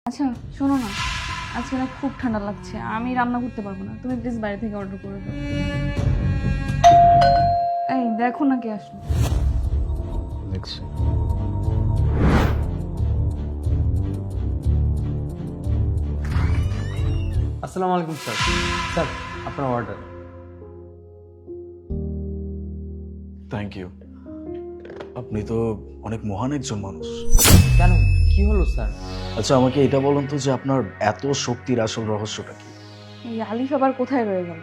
আচ্ছা শোনো না, আজকে না খুব ঠান্ডা লাগছে, আমি রান্না করতে পারবো না, তুমি প্লিজ বাইরে থেকে অর্ডার করে দাও। এই দেখো না কে আসলো। দেখছি। আসসালামু আলাইকুম স্যার। স্যার আপনার অর্ডার। Thank you. আপনি তো অনেক মহান একজন মানুষ। কেন, কি হলো স্যার? আচ্ছা আমাকে এটা বলুন তো যে আপনার এত শক্তির আসল রহস্যটা কি? এই আলিফ আবার কোথায় রয়ে গেল?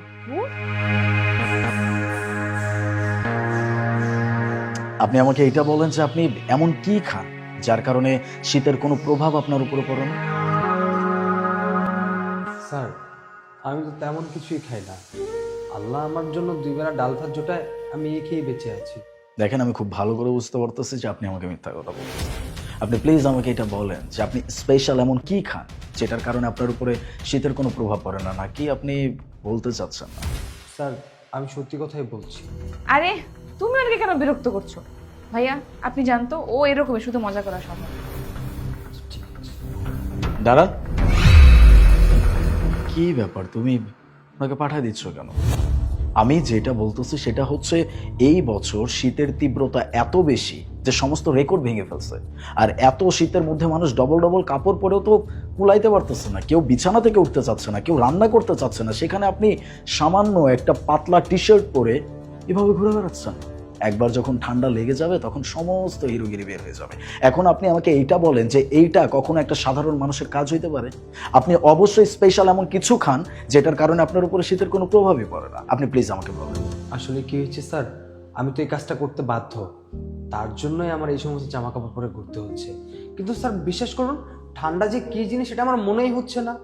আপনি আমাকে এটা বলেন যে আপনি এমন কি খান যার কারণে শীতের কোনো প্রভাব আপনার উপরে পড়ে না? স্যার আমি তো তেমন কিছুই খাই না। আল্লাহ আমার জন্য দুই বেলা ডাল ভাত জোটায়, আমি এই খেয়েই বেঁচে আছি। দেখেন আমি খুব ভালো করে বুঝতে পারতেছি যে আপনি আমাকে মিথ্যা কথা বলছেন। আপনি প্লিজ আমাকে এটা বলেন যে আপনি স্পেশাল এমন কি খান যেটার কারণে আপনার উপরে শীতের কোনো প্রভাব পড়ে না, নাকি আপনি বলতে চাচ্ছেন না? স্যার আমি সত্যি কথাই বলছি। আরে তুমি ওনাকে কেন বিরক্ত করছো? ভাইয়া আপনি জানতো ও এরকমই, শুধু মজা করা সম্ভব। দাঁড়া, কি ব্যাপার, তুমি ওনাকে পাঠায় দিচ্ছ কেন? আমি যেটা বলতেছি সেটা হচ্ছে এই বছর শীতের তীব্রতা এত বেশি যে সমস্ত রেকর্ড ভেঙে ফেলছে। আর এত শীতের মধ্যে মানুষ ডবল ডবল কাপড় পরেও তো কুলাইতে পারতেছে না, কেউ বিছানা থেকে উঠতে চাচ্ছে না, কেউ রান্না করতে চাচ্ছে না, সেখানে আপনি সামান্য একটা পাতলা টি শার্ট পরে এভাবে ঘুরে বেড়াচ্ছেন। একবার যখন ঠান্ডা লেগে যাবে তখন সমস্ত হিরোগিরি বের হয়ে যাবে। এখন আপনি আমাকে এইটা বলেন যে এইটা কখনো একটা সাধারণ মানুষের কাজ হইতে পারে? আপনি অবশ্যই স্পেশাল এমন কিছু খান যেটার কারণে আপনার উপরে শীতের কোনো প্রভাবই পড়ে না। আপনি প্লিজ আমাকে বলেন। আসলে কি হয়েছে স্যার, আমি তো এই কাজটা করতে বাধ্য, তার জন্যই আমার এই সমস্ত জামা কাপড় পরে ঘুরতে হচ্ছে। কিন্তু স্যার বিশ্বাস করুন, ঠান্ডা যে কি জিনিস সেটা আমার মনেই হচ্ছে না।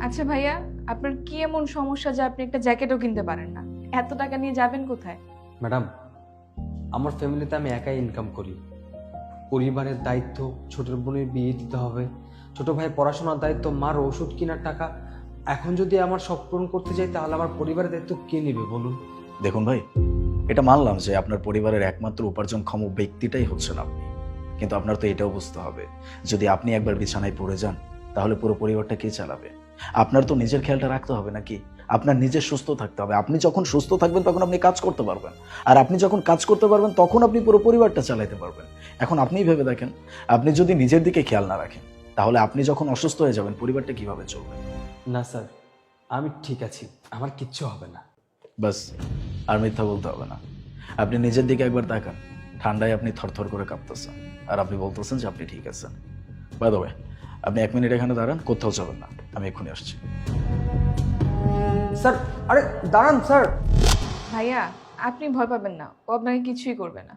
আচ্ছা ভাইয়া, আপনার কি এমন সমস্যা যে আপনি একটা জ্যাকেটও কিনতে পারেন না? এত টাকা নিয়ে যাবেন কোথায়? ম্যাডাম, আমার ফ্যামিলিতে আমি একাই ইনকাম করি। পরিবারের দায়িত্ব, ছোট বোনের বিয়ে দিতে হবে, ছোট ভাই পড়াশোনার দায়িত্ব, মার ওষুধ কেনার টাকা। এখন যদি আমার সব পূরণ করতে যাই তাহলে আমার পরিবারের দায়িত্ব কে নেবে বলুন? দেখুন ভাই, এটা মানলাম যে আপনার পরিবারের একমাত্র উপার্জনক্ষম ব্যক্তিটাই হচ্ছেন আপনি, কিন্তু আপনার তো এটাও বুঝতে হবে যদি আপনি একবার বিছানায় পড়ে যান তাহলে পুরো পরিবারটা কে চালাবে? আপনার তো নিজের খেয়ালটা রাখতে হবে নাকি? আপনার নিজের সুস্থ থাকতে হবে। আপনি যখন সুস্থ থাকবেন তখন আপনি কাজ করতে পারবেন, আর আপনি যখন কাজ করতে পারবেন তখন আপনি পুরো পরিবারটা চালাতে পারবেন। এখন আপনিই ভেবে দেখেন, আপনি যদি নিজের দিকে খেয়াল না রাখেন তাহলে আপনি যখন অসুস্থ হয়ে যাবেন পরিবারটা কিভাবে চলবে? না স্যার, আমি ঠিক আছি, আমার কিচ্ছু হবে না। বাস, আর মিথ্যা বলতে হবে না। আপনি নিজের দিকে একবার তাকান, ঠান্ডায় আপনি থরথর করে কাঁপতেছেন আর আপনি বলতেছেন যে আপনি ঠিক আছেন। বাই দ্য ওয়ে, আপনি 1 মিনিট এখানে দাঁড়ান, কোথাও যাবেন না, আমি এক্ষুনি আসছি। স্যার, আরে দাঁড়ান স্যার। ভাইয়া আপনি ভয় পাবেন না, ও আপনাকে কিছুই করবে না।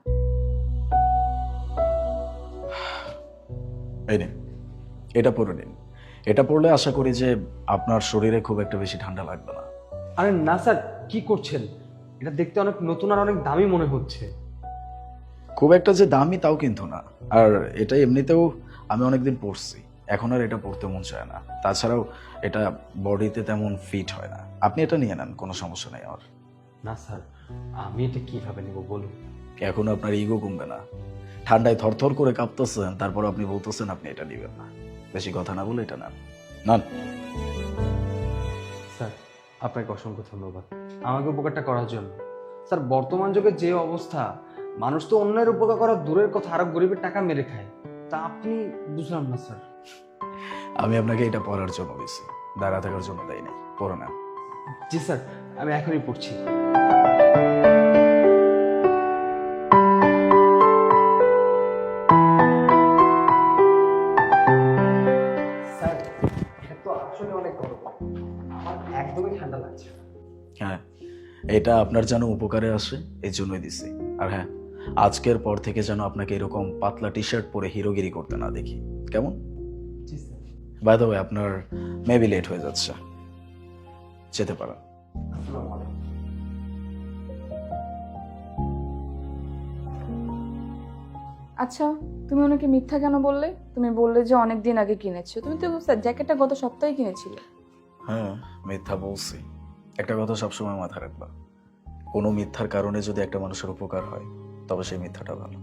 এই নিন, এটা পরে নিন। এটা পরলে আশা করি যে আপনার শরীরে খুব একটা বেশি ঠান্ডা লাগবে না। আরে না স্যার, কি করছেন? এটা দেখতে অনেক নতুন আর অনেক দামি মনে হচ্ছে। খুব একটা যে দামি তাও কিন্তু না, আর এটা এমনিতেও আমি অনেকদিন পরছি, এখন আর এটা পরতে মন চায় না। তাছাড়াও এটা বডিতে তেমন ফিট হয় না। আপনি এটা নিয়ে নেন, কোনো সমস্যা নেই আমার। না স্যার, আমি এটা কিভাবে নেব বলুন? এখন আপনার ইগো কমবে না। ঠান্ডায় থরথর করে কাঁপতেছেন, তারপর আপনি বলতেছেন আপনি এটা নেবেন না। বেশি কথা না বলে এটা নেন। নেন। স্যার আপনাকে অসংখ্য ধন্যবাদ আমাকে উপকারটা করার জন্য। স্যার বর্তমান যুগে যে অবস্থা, মানুষ তো অন্যের উপকার করা দূরের কথা, আরো গরিবের টাকা মেরে খায়। তা আপনি বুঝলাম না স্যার। আমি আপনাকে এটা পড়ার জন্য দিছি, দাঁড়া থাকার জন্য দেয় নাই। পড়ে নেন। জি স্যার, আমি এখনই পড়ছি। স্যার এটা তো আসলে অনেক গরম, আমার একদমই ঠান্ডা লাগছে না। হ্যাঁ, এটা আপনার যেন উপকারে আসে এই জন্যই দিছি। আর হ্যাঁ, আজকের পর থেকে যেন আপনাকে এরকম পাতলা টি শার্ট পরে হিরোগিরি করতে না দেখি, কেমন? জি স্যার। বাই দ্য ওয়ে, আপনার মেবি লেট হয়ে যাচ্ছে, যেতে পারেন। আসসালামু আলাইকুম। আচ্ছা তুমি ওনাকে মিথ্যা কেন বললে? তুমি বললে যে অনেক দিন আগে কিনেছো, তুমি তো জ্যাকেটটা গত সপ্তাহে কিনেছিলে। হ্যাঁ, মিথ্যা বলছি। একটা কথা সবসময় মাথায় রাখবা, কোনো মিথ্যার কারণে যদি একটা মানুষের উপকার হয় তবে সেই মিথ্যাটা ভালো।